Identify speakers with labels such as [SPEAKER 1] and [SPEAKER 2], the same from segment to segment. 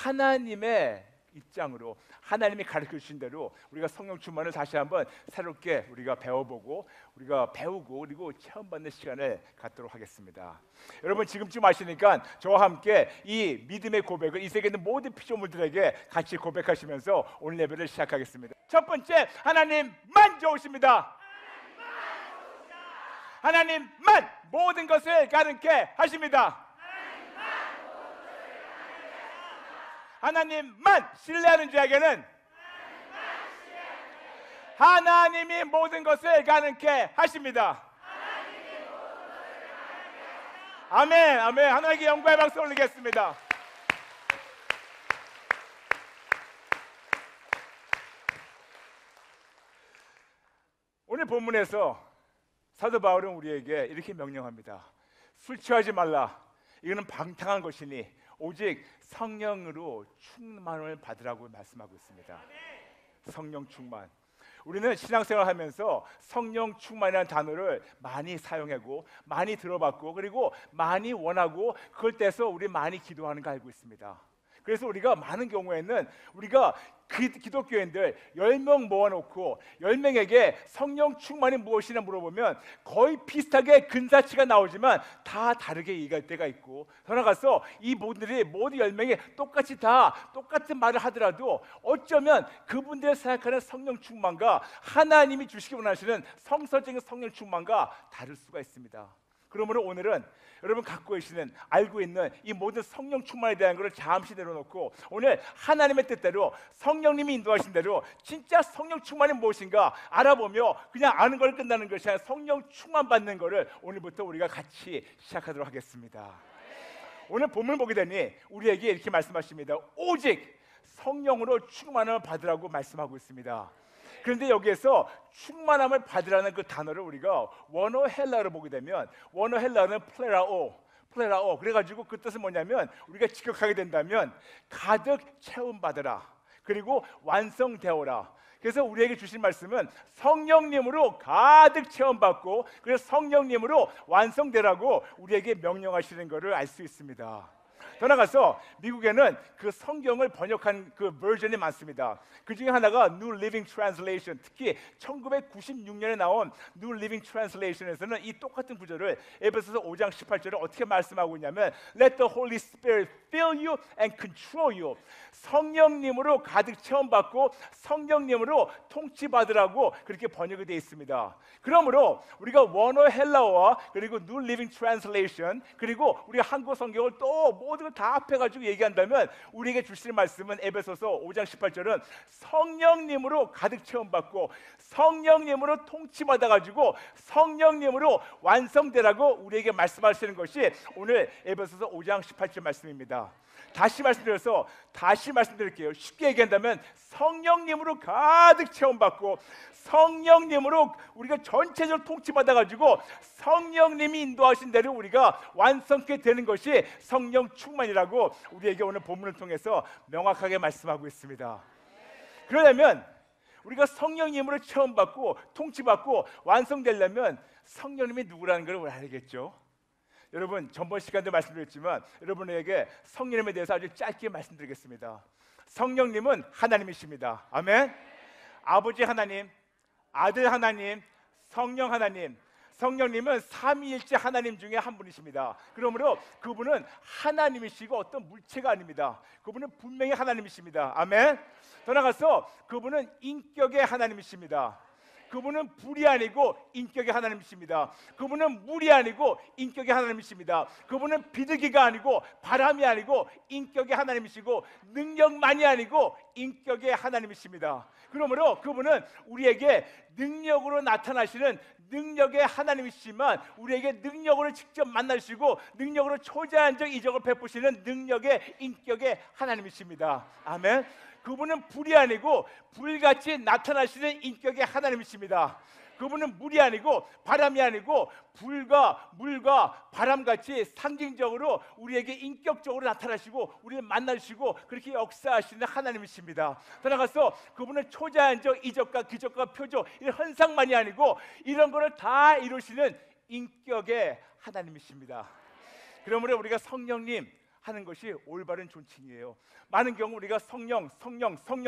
[SPEAKER 1] 하나님의 입장으로 하나님이 가르쳐 주신 대로 우리가 성령 충만을 다시 한번 새롭게 우리가 배워보고 우리가 배우고 그리고 체험받는 시간을 갖도록 하겠습니다. 여러분 지금쯤 아시니까 저와 함께 이 믿음의 고백을 이 세계 있는 모든 피조물들에게 같이 고백하시면서 오늘 예배를 시작하겠습니다. 첫 번째, 하나님만 좋으십니다. 하나님만 모든 것을 가능케 하십니다. 하나님만 신뢰하는 자에게는 하나님이 모든 것을 가능케 하십니다. 아멘, 아멘. 하나님께 영광의 박수 올리겠습니다. 오늘 본문에서 사도 바울은 우리에게 이렇게 명령합니다. 술 취하지 말라. 이거는 방탕한 것이니 오직 성령으로 충만을 받으라고 말씀하고 있습니다. 성령 충만. 우리는 신앙생활을 하면서 성령 충만이라는 단어를 많이 사용하고 많이 들어봤고 그리고 많이 원하고 그걸 떼서 우리 많이 기도하는 거 알고 있습니다. 그래서 우리가 많은 경우에는 우리가 기독교인들 10명 모아놓고 10명에게 성령 충만이 무엇이냐 물어보면 거의 비슷하게 근사치가 나오지만 다 다르게 얘기할 때가 있고 더 나아가서 이 분들이 모두 10명이 똑같이 다 똑같은 말을 하더라도 어쩌면 그분들이 생각하는 성령 충만과 하나님이 주시기 원하시는 성서적인 성령 충만과 다를 수가 있습니다. 그러므로 오늘은 여러분 갖고 계시는 알고 있는 이 모든 성령 충만에 대한 것을 잠시 내려놓고 오늘 하나님의 뜻대로 성령님이 인도하신 대로 진짜 성령 충만이 무엇인가 알아보며 그냥 아는 걸 끝나는 것이 아니라 성령 충만 받는 것을 오늘부터 우리가 같이 시작하도록 하겠습니다. 오늘 본문 보게 되니 우리에게 이렇게 말씀하십니다. 오직 성령으로 충만함을 받으라고 말씀하고 있습니다. 그런데 여기에서 충만함을 받으라는 그 단어를 우리가 원어 헬라어로 보게 되면 원어 헬라어는 플레라오 그래가지고 그 뜻은 뭐냐면 우리가 직역하게 된다면 가득 채움받으라 그리고 완성되어라. 그래서 우리에게 주신 말씀은 성령님으로 가득 체험받고 그래서 성령님으로 완성되라고 우리에게 명령하시는 것을 알 수 있습니다. 더 나가서 미국에는 그 성경을 번역한 그 버전이 많습니다. 그 중에 하나가 New Living Translation, 특히 1996년에 나온 New Living Translation에서는 이 똑같은 구절을 에베소서 5장 18절에 어떻게 말씀하고 있냐면 Let the Holy Spirit fill you and control you. 성령님으로 가득 체험받고 성령님으로 통치받으라고 그렇게 번역이 되어 있습니다. 그러므로 우리가 원어 헬라어와 그리고 New Living Translation 그리고 우리가 한국 성경을 또 모든 걸 다 합해가지고 얘기한다면 우리에게 주시는 말씀은 에베소서 5장 18절은 성령님으로 가득 체험받고 성령님으로 통치받아가지고 성령님으로 완성되라고 우리에게 말씀하시는 것이 오늘 에베소서 5장 18절 말씀입니다. 다시 말씀드릴게요. 쉽게 얘기한다면 성령님으로 가득 체험받고 성령님으로 우리가 전체적으로 통치받아가지고 성령님이 인도하신 대로 우리가 완성케 되는 것이 성령 충만이라고 우리에게 오늘 본문을 통해서 명확하게 말씀하고 있습니다. 그러려면 우리가 성령님으로 체험받고 통치받고 완성되려면 성령님이 누구라는 걸 알겠죠? 여러분 전번 시간도 말씀드렸지만 여러분에게 성령님에 대해서 아주 짧게 말씀드리겠습니다. 성령님은 하나님이십니다. 아멘. 아버지 하나님, 아들 하나님, 성령 하나님. 성령님은 삼위일체 하나님 중에 한 분이십니다. 그러므로 그분은 하나님이시고 어떤 물체가 아닙니다. 그분은 분명히 하나님이십니다. 아멘. 더 나아가서 그분은 인격의 하나님이십니다. 그분은 불이 아니고 인격의 하나님이십니다. 그분은 물이 아니고 인격의 하나님이십니다. 그분은 비둘기가 아니고 바람이 아니고 인격의 하나님이시고 능력만이 아니고 인격의 하나님이십니다. 그러므로 그분은 우리에게 능력으로 나타나시는 능력의 하나님이시지만 우리에게 능력으로 직접 만나시고 능력으로 초자연적 이적을 베푸시는 능력의 인격의 하나님이십니다. 아멘. 그분은 불이 아니고 불같이 나타나시는 인격의 하나님이십니다. 그분은 물이 아니고 바람이 아니고 불과 물과 바람같이 상징적으로 우리에게 인격적으로 나타나시고 우리를 만나시고 그렇게 역사하시는 하나님이십니다. 더 나아가서 그분은 초자연적 이적과 기적과 표적 이런 현상만이 아니고 이런 거를 다 이루시는 인격의 하나님이십니다. 그러므로 우리가 성령님 하는 것이 올바른 존칭이에요. 많은 경우 우리가 성령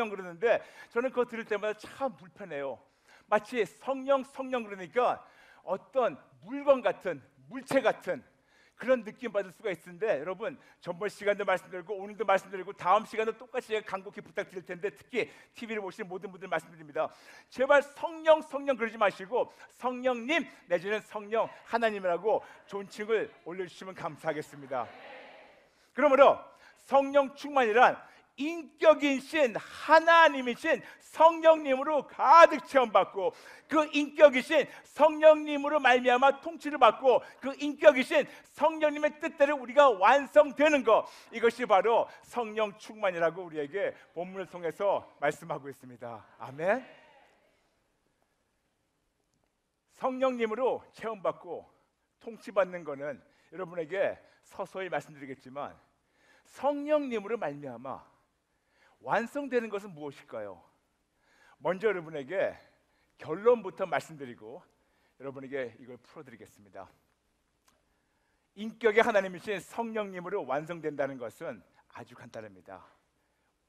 [SPEAKER 1] 그러는데 저는 그거 들을 때마다 참 불편해요. 마치 성령 그러니까 어떤 물건 같은, 물체 같은 그런 느낌 받을 수가 있는데, 여러분 전번 시간도 말씀드리고 오늘도 말씀드리고 다음 시간도 똑같이 제가 간곡히 부탁드릴 텐데, 특히 TV를 보시는 모든 분들 말씀드립니다. 제발 성령 그러지 마시고 성령님 내지는 성령 하나님이라고 존칭을 올려주시면 감사하겠습니다. 그러므로 성령 충만이란 인격인 신 하나님이신 성령님으로 가득 체험받고, 그 인격이신 성령님으로 말미암아 통치를 받고, 그 인격이신 성령님의 뜻대로 우리가 완성되는 것, 이것이 바로 성령 충만이라고 우리에게 본문을 통해서 말씀하고 있습니다. 아멘. 성령님으로 체험받고 통치받는 것은 여러분에게 서서히 말씀드리겠지만, 성령님으로 말미암아 완성되는 것은 무엇일까요? 먼저 여러분에게 결론부터 말씀드리고 여러분에게 이걸 풀어드리겠습니다. 인격의 하나님이신 성령님으로 완성된다는 것은 아주 간단합니다.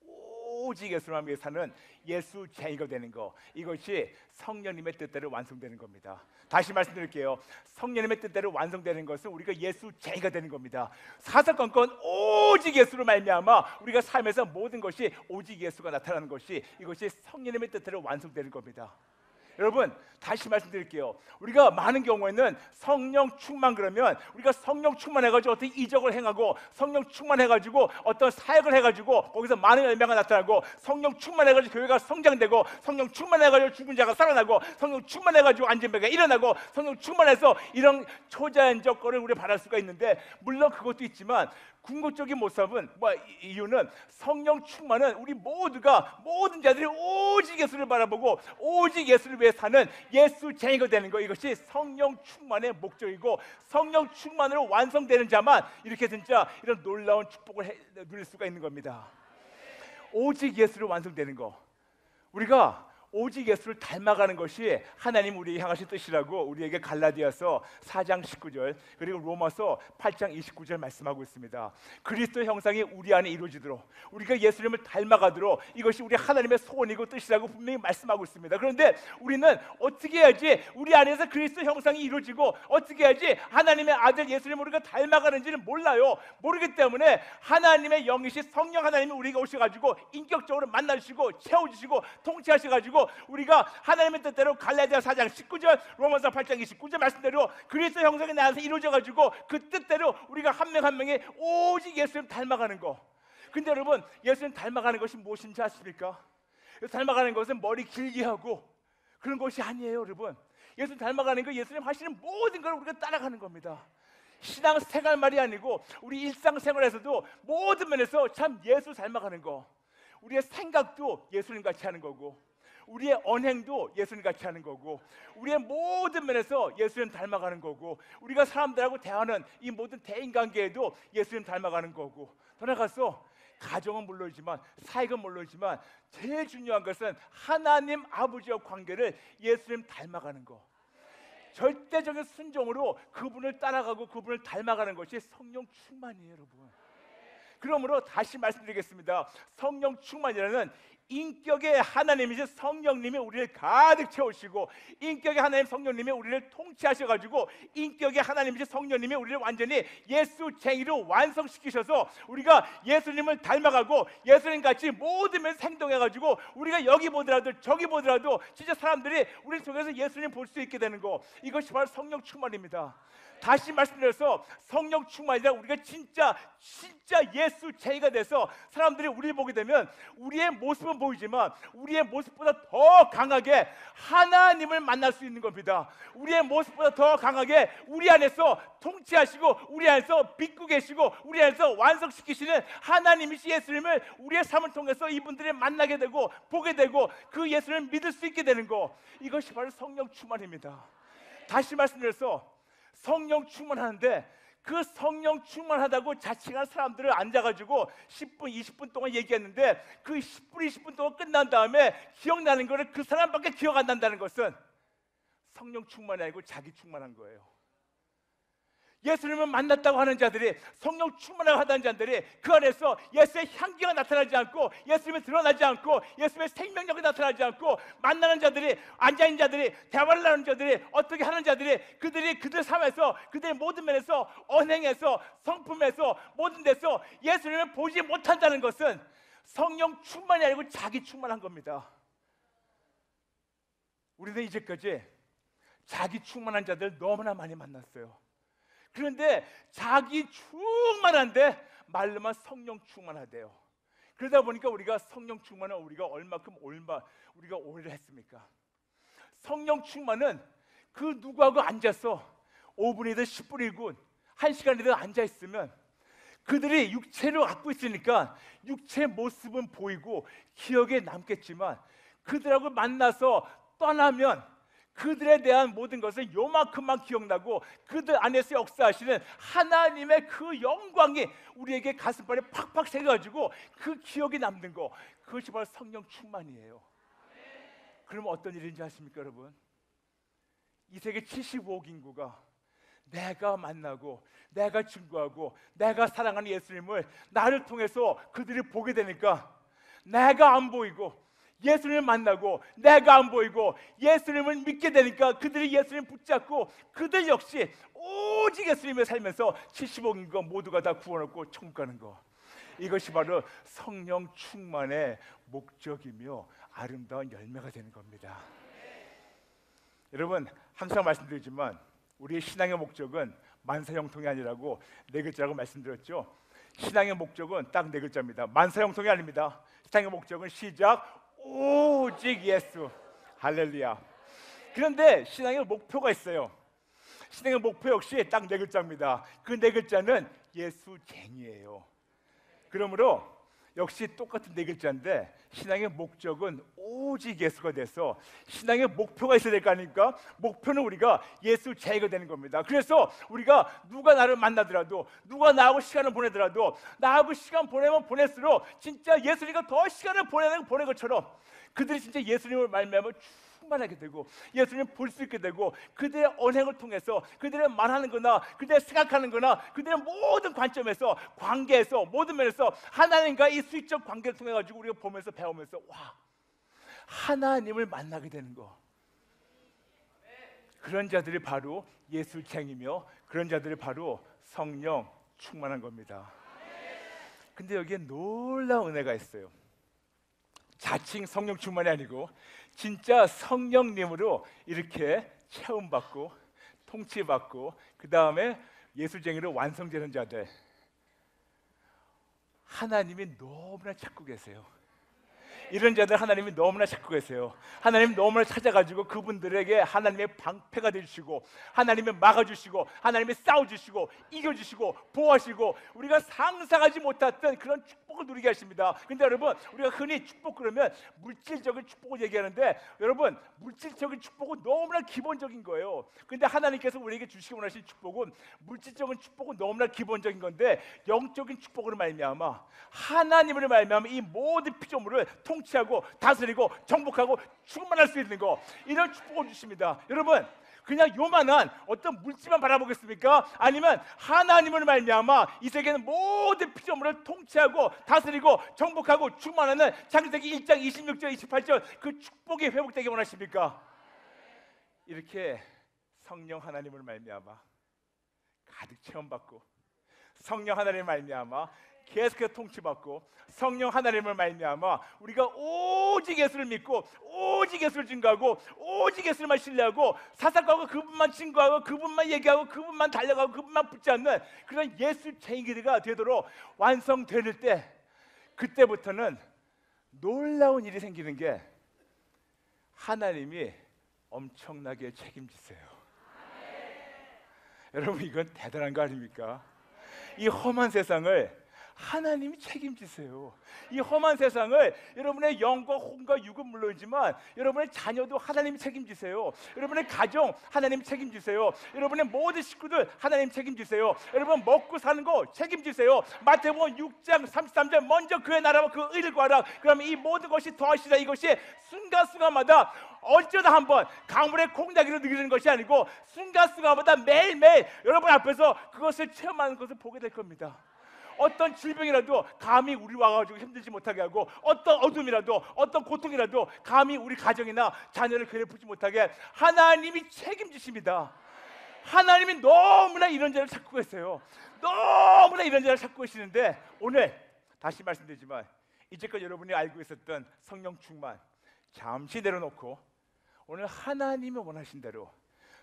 [SPEAKER 1] 오직 예수를 위해 사는 예수쟁이가 되는 것, 이것이 성령님의 뜻대로 완성되는 겁니다. 다시 말씀드릴게요. 성령님의 뜻대로 완성되는 것은 우리가 예수쟁이가 되는 겁니다. 사사건건 오직 예수로 말미암아 우리가 삶에서 모든 것이 오직 예수가 나타나는 것이, 이것이 성령님의 뜻대로 완성되는 겁니다. 여러분 다시 말씀드릴게요. 우리가 많은 경우에는 성령 충만 그러면 우리가 성령 충만해가지고 어떤 이적을 행하고, 성령 충만해가지고 어떤 사역을 해가지고 거기서 많은 열매가 나타나고, 성령 충만해가지고 교회가 성장되고, 성령 충만해가지고 죽은 자가 살아나고, 성령 충만해가지고 앉은 배가 일어나고, 성령 충만해서 이런 초자연적 거를 우리가 바랄 수가 있는데, 물론 그것도 있지만 궁극적인 모습은 이유는 성령 충만은 우리 모두가, 모든 자들이 오직 예수를 바라보고 오직 예수를 위해 사는 예수쟁이가 되는 것, 이것이 성령 충만의 목적이고, 성령 충만으로 완성되는 자만 이렇게 진짜 이런 놀라운 축복을 누릴 수가 있는 겁니다. 오직 예수로 완성되는 것, 우리가 오직 예수를 닮아가는 것이 하나님 우리에게 향하신 뜻이라고 우리에게 갈라디아서 4장 19절 그리고 로마서 8장 29절 말씀하고 있습니다. 그리스도 형상이 우리 안에 이루어지도록, 우리가 예수님을 닮아가도록, 이것이 우리 하나님의 소원이고 뜻이라고 분명히 말씀하고 있습니다. 그런데 우리는 어떻게 해야지 우리 안에서 그리스도 형상이 이루어지고, 어떻게 해야지 하나님의 아들 예수님을 우리가 닮아가는지는 몰라요. 모르기 때문에 하나님의 영이신 성령 하나님이 우리에게 오셔가지고 인격적으로 만나주시고 채워주시고 통치하셔가지고 우리가 하나님의 뜻대로 갈라디아 4장 19절 로마서 8장 29절 말씀대로 그리스도 형상이 내 안에서 이루어져가지고 그 뜻대로 우리가 한 명 한 명이 오직 예수님 닮아가는 거. 근데 여러분 예수님 닮아가는 것이 무엇인지 아십니까? 닮아가는 것은 머리 길게 하고 그런 것이 아니에요. 여러분 예수님 닮아가는 거, 예수님 하시는 모든 걸 우리가 따라가는 겁니다. 신앙 생활말이 아니고 우리 일상생활에서도 모든 면에서 참 예수 닮아가는 거. 우리의 생각도 예수님 같이 하는 거고, 우리의 언행도 예수님 같이 하는 거고, 우리의 모든 면에서 예수님 닮아가는 거고, 우리가 사람들하고 대하는 이 모든 대인관계에도 예수님 닮아가는 거고, 더 나아가서 가정은 물론이지만 사역은 물론이지만 제일 중요한 것은 하나님 아버지와 관계를 예수님 닮아가는 거. 절대적인 순종으로 그분을 따라가고 그분을 닮아가는 것이 성령 충만이에요, 여러분. 그러므로 다시 말씀드리겠습니다. 성령 충만이라는 인격의 하나님이신 성령님이 우리를 가득 채우시고, 인격의 하나님 성령님이 우리를 통치하셔가지고, 인격의 하나님이신 성령님이 우리를 완전히 예수쟁이로 완성시키셔서 우리가 예수님을 닮아가고 예수님같이 모든 면에서 행동해가지고 우리가 여기 보더라도 저기 보더라도 진짜 사람들이 우리 속에서 예수님 볼 수 있게 되는 거, 이것이 바로 성령 충만입니다. 다시 말씀드려서 성령 충만이라 우리가 진짜 예수쟁이가 돼서 사람들이 우리를 보게 되면 우리의 모습은 보이지만 우리의 모습보다 더 강하게 하나님을 만날 수 있는 겁니다. 우리의 모습보다 더 강하게 우리 안에서 통치하시고 우리 안에서 빚고 계시고 우리 안에서 완성시키시는 하나님이신 예수님을 우리의 삶을 통해서 이분들이 만나게 되고 보게 되고 그 예수님을 믿을 수 있게 되는 거, 이것이 바로 성령 충만입니다. 다시 말씀드려서 성령 충만하는데, 그 성령 충만하다고 자칭한 사람들을 앉아가지고 10분, 20분 동안 얘기했는데 그 10분, 20분 동안 끝난 다음에 기억나는 거를 그 사람밖에 기억 안 난다는 것은 성령 충만이 아니고 자기 충만한 거예요. 예수님을 만났다고 하는 자들이, 성령 충만하고 하다는 자들이 그 안에서 예수의 향기가 나타나지 않고, 예수님이 드러나지 않고, 예수님의 생명력이 나타나지 않고, 만나는 자들이, 앉아있는 자들이, 대화를 나누는 자들이, 어떻게 하는 자들이, 그들이 그들 삶에서, 그들의 모든 면에서, 언행에서, 성품에서, 모든 데서 예수님을 보지 못한다는 것은 성령 충만이 아니고 자기 충만한 겁니다. 우리는 이제까지 자기 충만한 자들 너무나 많이 만났어요. 그런데 자기 충만한데 말로만 성령 충만하대요. 그러다 보니까 우리가 성령 충만은 우리가 우리가 오해를 했습니까? 성령 충만은 그 누구하고 앉아서 5분이든 10분이든 1시간이든 앉아있으면 그들이 육체를 갖고 있으니까 육체의 모습은 보이고 기억에 남겠지만, 그들하고 만나서 떠나면 그들에 대한 모든 것은 요만큼만 기억나고, 그들 안에서 역사하시는 하나님의 그 영광이 우리에게 가슴발에 팍팍 새겨가지고 그 기억이 남는 거, 그것이 바로 성령 충만이에요. 그러면 어떤 일인지 아십니까 여러분? 이 세계 75억 인구가 내가 만나고, 내가 증거하고, 내가 사랑하는 예수님을 나를 통해서 그들이 보게 되니까, 내가 안 보이고 예수님을 만나고 내가 안 보이고 예수님을 믿게 되니까 그들이 예수님 붙잡고, 그들 역시 오직 예수님을 살면서 70억 인구가 모두가 다 구원 얻고 천국 가는 거, 이것이 바로 성령 충만의 목적이며 아름다운 열매가 되는 겁니다. 여러분, 항상 말씀드리지만 우리의 신앙의 목적은 만사형통이 아니라고 4글자라고 말씀드렸죠. 신앙의 목적은 딱 4글자입니다. 만사형통이 아닙니다. 신앙의 목적은 시작 오직 예수. 할렐루야. 그런데 신앙의 목표가 있어요. 신앙의 목표 역시 딱 4글자입니다. 그 4글자는 예수쟁이에요. 그러므로 역시 똑같은 4글자인데 신앙의 목적은 오직 예수가 돼서 신앙의 목표가 있어야 될 거 아닙니까? 목표는 우리가 예수쟁이가 되는 겁니다. 그래서 우리가 누가 나를 만나더라도, 누가 나하고 시간을 보내더라도, 나하고 시간 보내면 보낼수록 진짜 예수님과 더 시간을 보내는 것처럼 그들이 진짜 예수님을 말미암아 충만하게 되고, 예수님을 볼 수 있게 되고, 그들의 언행을 통해서, 그들의 말하는 거나 그들의 생각하는 거나 그들의 모든 관점에서, 관계에서, 모든 면에서 하나님과 이 수익적 관계를 통해 가지고 우리가 보면서 배우면서 와, 하나님을 만나게 되는 거, 그런 자들이 바로 예수쟁이며 그런 자들이 바로 성령 충만한 겁니다. 근데 여기에 놀라운 은혜가 있어요. 자칭 성령 충만이 아니고 진짜 성령님으로 이렇게 체험받고 통치받고 그 다음에 예수쟁이로 완성되는 자들, 하나님이 너무나 찾고 계세요. 이런 자들 하나님이 너무나 찾고 계세요. 하나님 너무나 찾아가지고 그분들에게 하나님의 방패가 되주시고, 하나님이 막아주시고, 하나님이 싸워주시고, 이겨주시고, 보호하시고, 우리가 상상하지 못했던 그런 축복을 누리게 하십니다. 근데 여러분, 우리가 흔히 축복 그러면 물질적인 축복을 얘기하는데, 여러분, 물질적인 축복은 너무나 기본적인 거예요. 근데 하나님께서 우리에게 주시기 원하신 축복은, 물질적인 축복은 너무나 기본적인 건데, 영적인 축복으로 말미암아 하나님으로 말미암아 이 모든 피조물을 통치하고 다스리고 정복하고 충만할 수 있는 거, 이런 축복을 주십니다. 여러분, 그냥 요만한 어떤 물질만 바라보겠습니까? 아니면 하나님을 말미암아 이 세계는 모든 피조물을 통치하고 다스리고 정복하고 충만하는 창세기 1장 26절 28절 그 축복이 회복되기 원하십니까? 이렇게 성령 하나님을 말미암아 가득 체험받고, 성령 하나님을 말미암아 계속해서 통치받고, 성령 하나님을 말미암아 우리가 오직 예수를 믿고 오직 예수를 증거하고 오직 예수를만 신뢰하고 사사하고 그분만 증거하고 그분만 얘기하고 그분만 달려가고 그분만 붙잡는 그런 예수쟁이가 되도록 완성될 때, 그때부터는 놀라운 일이 생기는 게 하나님이 엄청나게 책임지세요. 여러분, 이건 대단한 거 아닙니까? 이 험한 세상을 하나님이 책임지세요. 이 험한 세상을 여러분의 영과 혼과 육은 물론이지만 여러분의 자녀도 하나님이 책임지세요. 여러분의 가정 하나님 책임지세요. 여러분의 모든 식구들 하나님 책임지세요. 여러분 먹고 사는 거 책임지세요. 마태복음 6장 33절 먼저 그의 나라와 그 의를 구하라. 그러면 이 모든 것이 더하시라. 이것이 순간순간마다 어쩌다 한번 강물에 콩나기로 느끼는 것이 아니고 순간순간마다 매일매일 여러분 앞에서 그것을 체험하는 것을 보게 될 겁니다. 어떤 질병이라도 감히 우리 와가지고 힘들지 못하게 하고 어떤 어둠이라도 어떤 고통이라도 감히 우리 가정이나 자녀를 괴롭히지 못하게 하나님이 책임지십니다. 하나님이 너무나 이런 자를 찾고 계세요. 너무나 이런 자를 찾고 계시는데 오늘 다시 말씀드리지만 이제껏 여러분이 알고 있었던 성령 충만 잠시 내려놓고 오늘 하나님이 원하신 대로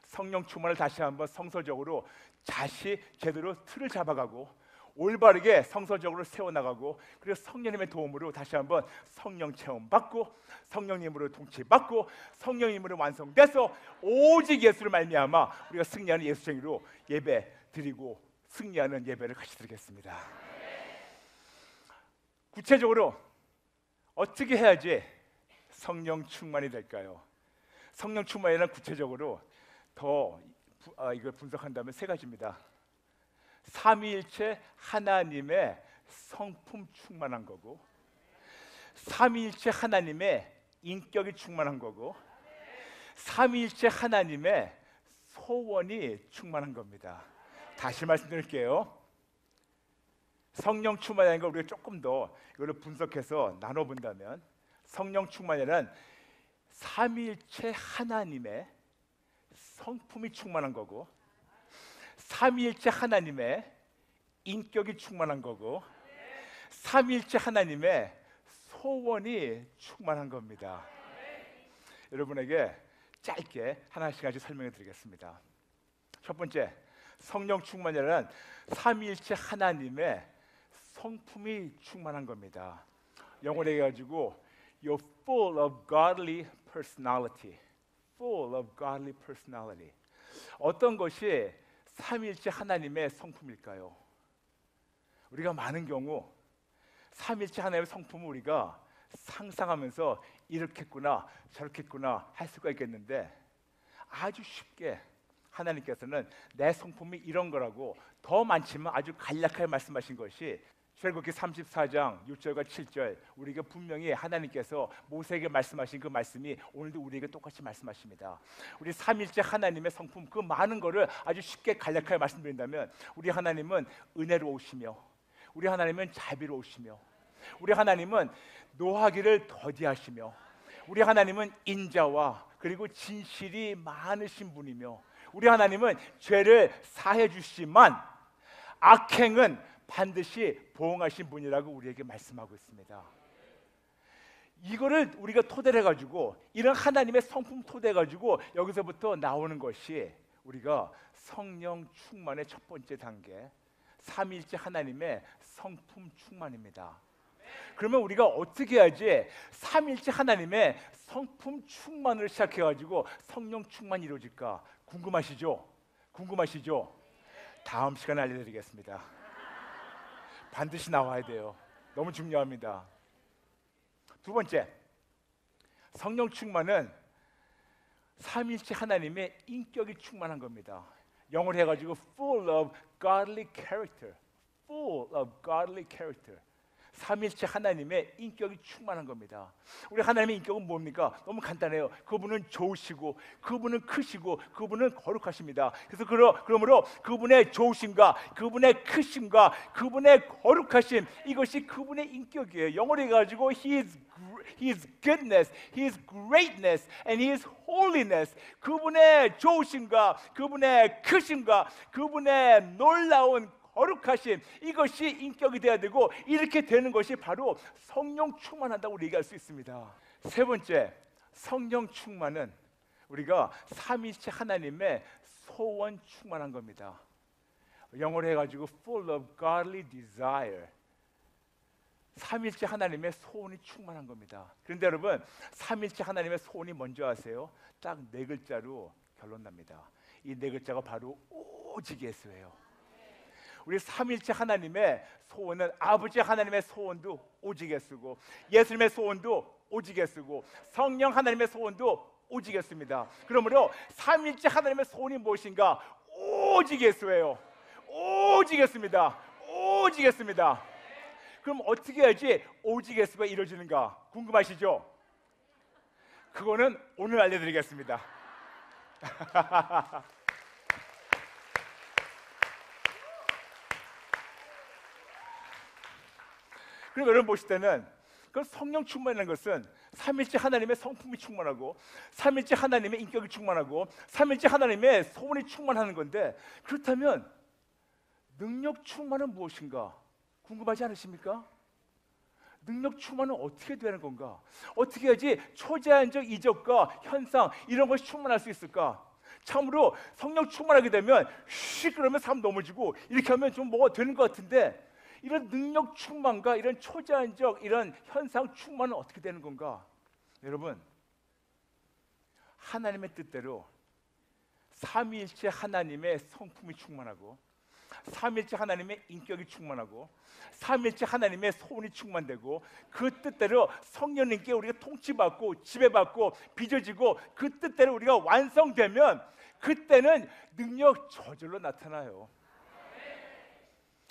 [SPEAKER 1] 성령 충만을 다시 한번 성서적으로 다시 제대로 틀을 잡아가고 올바르게 성서적으로 세워나가고 그리고 성령님의 도움으로 다시 한번 성령 체험 받고 성령님으로 통치받고 성령님으로 완성돼서 오직 예수를 말미암아 우리가 승리하는 예수쟁이로 예배 드리고 승리하는 예배를 같이 드리겠습니다. 구체적으로 어떻게 해야지 성령 충만이 될까요? 성령 충만이란 구체적으로 더 이걸 분석한다면 세 가지입니다. 삼위일체 하나님의 성품 충만한 거고, 삼위일체 하나님의 인격이 충만한 거고, 삼위일체 하나님의 소원이 충만한 겁니다. 다시 말씀드릴게요. 성령 충만이라는 걸 우리가 조금 더 이걸 분석해서 나눠본다면 성령 충만이란 삼위일체 하나님의 성품이 충만한 거고 삼위일체 하나님의 인격이 충만한 거고 삼위일체 하나님의 소원이 충만한 겁니다. 여러분에게 짧게 하나씩 설명해 드리겠습니다. 첫 번째, 성령 충만이란 삼위일체 하나님의 성품이 충만한 겁니다. 영어로 해가지고 You're full of godly personality. Full of godly personality. 어떤 것이 삼위일체 하나님의 성품일까요? 우리가 많은 경우 삼위일체 하나님의 성품을 우리가 상상하면서 이렇겠구나 저렇겠구나 할 수가 있겠는데 아주 쉽게 하나님께서는 내 성품이 이런 거라고 더 많지만 아주 간략하게 말씀하신 것이 출애굽기 34장 6절과 7절 우리가 분명히 하나님께서 모세에게 말씀하신 그 말씀이 오늘도 우리에게 똑같이 말씀하십니다. 우리 삼위일체 하나님의 성품 그 많은 거를 아주 쉽게 간략하게 말씀드린다면 우리 하나님은 은혜로우시며 우리 하나님은 자비로우시며 우리 하나님은 노하기를 더디하시며 우리 하나님은 인자와 그리고 진실이 많으신 분이며 우리 하나님은 죄를 사해 주시지만 악행은 반드시 보응하신 분이라고 우리에게 말씀하고 있습니다. 이거를 우리가 토대로 해가지고 이런 하나님의 성품 토대해 가지고 여기서부터 나오는 것이 우리가 성령 충만의 첫 번째 단계 삼위일체 하나님의 성품 충만입니다. 그러면 우리가 어떻게 해야지 삼위일체 하나님의 성품 충만을 시작해가지고 성령 충만이 이루어질까 궁금하시죠? 궁금하시죠? 다음 시간에 알려드리겠습니다. 반드시 나와야 돼요. 너무 중요합니다. 두 번째, 성령 충만은 삼위일체 하나님의 인격이 충만한 겁니다. 영어로 해가지고 full of godly character, full of godly character. 삼위일체 하나님의 인격이 충만한 겁니다. 우리 하나님의 인격은 뭡니까? 너무 간단해요. 그분은 좋으시고 그분은 크시고 그분은 거룩하십니다. 그래서 그러므로 그분의 좋으심과 그분의 크심과 그분의 거룩하심 이것이 그분의 인격이에요. 영어로 해가지고 His goodness, His greatness, and His holiness. 그분의 좋으심과 그분의 크심과 그분의 놀라운 거룩하심 이것이 인격이 되어야 되고 이렇게 되는 것이 바로 성령 충만한다고 얘기할 수 있습니다. 세 번째, 성령 충만은 우리가 삼위일체 하나님의 소원 충만한 겁니다. 영어로 해가지고 full of godly desire. 삼위일체 하나님의 소원이 충만한 겁니다. 그런데 여러분 삼위일체 하나님의 소원이 뭔지 아세요? 딱 네 글자로 결론 납니다. 이 네 글자가 바로 오직 예수예요. 우리 삼일체 하나님의 소원은 아버지 하나님의 소원도 오직에 쓰고 예수님의 소원도 오직에 쓰고 성령 하나님의 소원도 오직에 씁니다. 그러므로 삼일체 하나님의 소원이 무엇인가? 오직 예수예요. 오직 예수입니다. 오직 예수입니다. 그럼 어떻게 해야지 오직 예수가 이루어지는가 궁금하시죠? 그거는 오늘 알려드리겠습니다. 그럼 여러분 보실 때는 그 성령 충만이라는 것은 삼일째 하나님의 성품이 충만하고 삼일째 하나님의 인격이 충만하고 삼일째 하나님의 소원이 충만하는 건데, 그렇다면 능력 충만은 무엇인가 궁금하지 않으십니까? 능력 충만은 어떻게 되는 건가? 어떻게 해야지 초자연적 이적과 현상 이런 것이 충만할 수 있을까? 참으로 성령 충만하게 되면 휙 그러면 사람 넘어지고 이렇게 하면 좀 뭐가 되는 것 같은데, 이런 능력 충만과 이런 초자연적 이런 현상 충만은 어떻게 되는 건가? 여러분, 하나님의 뜻대로 삼위일체 하나님의 성품이 충만하고 삼위일체 하나님의 인격이 충만하고 삼위일체 하나님의 소원이 충만되고 그 뜻대로 성령님께 우리가 통치받고 지배받고 빚어지고 그 뜻대로 우리가 완성되면 그때는 능력 저절로 나타나요.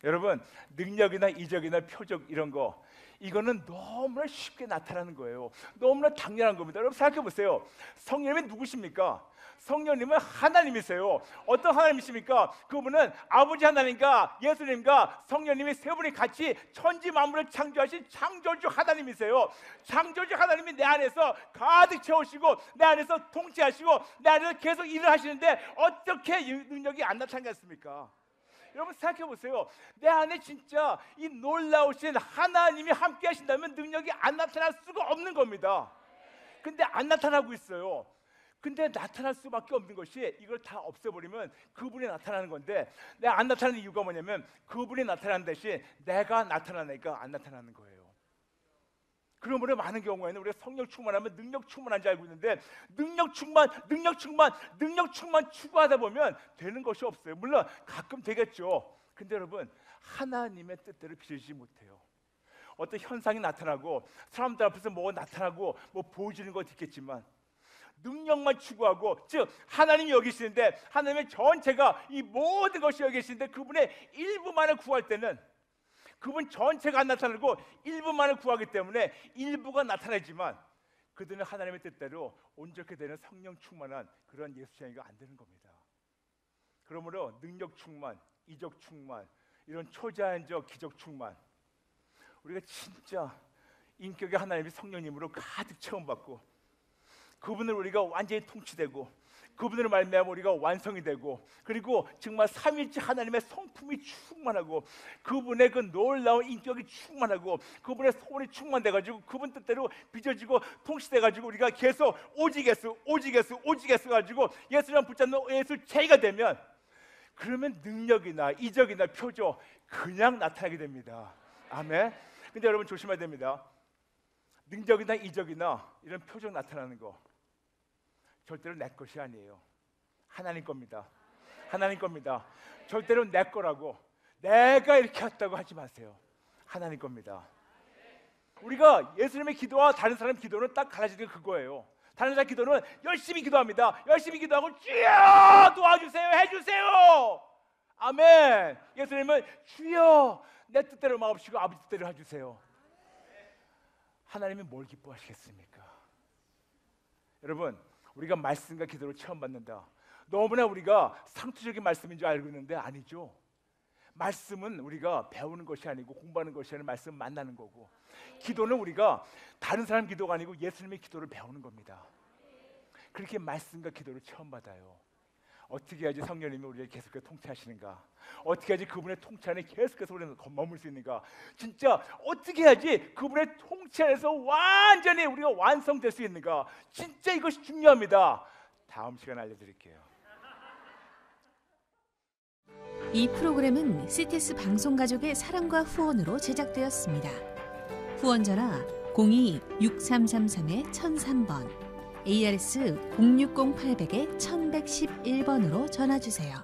[SPEAKER 1] 여러분, 능력이나 이적이나 표적 이런 거, 이거는 너무나 쉽게 나타나는 거예요. 너무나 당연한 겁니다. 여러분 생각해 보세요. 성령님이 누구십니까? 성령님은 하나님이세요. 어떤 하나님이십니까? 그분은 아버지 하나님과 예수님과 성령님이 세 분이 같이 천지 만물을 창조하신 창조주 하나님이세요. 창조주 하나님이 내 안에서 가득 채우시고 내 안에서 통치하시고 내 안에서 계속 일을 하시는데 어떻게 이 능력이 안 나타나겠습니까? 여러분 생각해 보세요. 내 안에 진짜 이 놀라우신 하나님이 함께 하신다면 능력이 안 나타날 수가 없는 겁니다. 근데 안 나타나고 있어요. 근데 나타날 수밖에 없는 것이, 이걸 다 없애버리면 그분이 나타나는 건데, 내가 안 나타나는 이유가 뭐냐면 그분이 나타나는 대신 내가 나타나니까 안 나타나는 거예요. 그러므로 많은 경우에는 우리가 성령 충만하면 능력 충만한 줄 알고 있는데, 능력 충만 추구하다 보면 되는 것이 없어요. 물론 가끔 되겠죠. 근데 여러분, 하나님의 뜻대로 빚어지지 못해요. 어떤 현상이 나타나고 사람들 앞에서 뭐가 나타나고 뭐 보여지는 것도 있겠지만, 능력만 추구하고, 즉 하나님이 여기 계시는데 하나님의 전체가 이 모든 것이 여기 계시는데 그분의 일부만을 구할 때는 그분 전체가 안 나타나고 일부만을 구하기 때문에 일부가 나타나지만 그들은 하나님의 뜻대로 온전케 되는 성령 충만한 그런 예수 자녀가 안 되는 겁니다. 그러므로 능력 충만, 이적 충만, 이런 초자연적 기적 충만, 우리가 진짜 인격의 하나님의 성령님으로 가득 체험받고 그분을 우리가 완전히 통치되고 그분으로 말미암아 우리가 완성이 되고, 그리고 정말 삼위일체 하나님의 성품이 충만하고 그분의 그 놀라운 인격이 충만하고 그분의 소원이 충만돼가지고 그분 뜻대로 빚어지고 통치돼가지고 우리가 계속 오직 예수 가지고 예수를 붙잡는 예수 제가 되면, 그러면 능력이나 이적이나 표적 그냥 나타나게 됩니다. 아멘. 근데 여러분 조심해야 됩니다. 능력이나 이적이나 이런 표적 나타나는 거 절대로 내 것이 아니에요. 하나님 겁니다. 하나님 겁니다. 절대로 내 거라고 내가 이렇게 했다고 하지 마세요. 하나님 겁니다. 우리가 예수님의 기도와 다른 사람 기도는 딱 갈라지는 게 그거예요. 다른 사람 기도는 열심히 기도합니다. 열심히 기도하고 주여 도와주세요, 해주세요. 아멘. 예수님은 주여 내 뜻대로 마옵시고 아버지 뜻대로 해주세요. 하나님이 뭘 기뻐하시겠습니까? 여러분, 우리가 말씀과 기도를 처음 받는다. 너무나 우리가 상투적인 말씀인 줄 알고 있는데 아니죠. 말씀은 우리가 배우는 것이 아니고 공부하는 것이 아니라 말씀 만나는 거고, 기도는 우리가 다른 사람 기도가 아니고 예수님의 기도를 배우는 겁니다. 그렇게 말씀과 기도를 처음 받아요. 어떻게 해야지 성령님이 우리를 계속해서 통치하시는가? 어떻게 해야지 그분의 통치 안에 계속해서 우리는 머물 수 있는가? 진짜 어떻게 해야지 그분의 통치 안에서 완전히 우리가 완성될 수 있는가? 진짜 이것이 중요합니다. 다음 시간에 알려드릴게요.
[SPEAKER 2] 이 프로그램은 CTS 방송가족의 사랑과 후원으로 제작되었습니다. 후원전화 02-6333-1003번, ARS 060-800-1111번으로 전화주세요.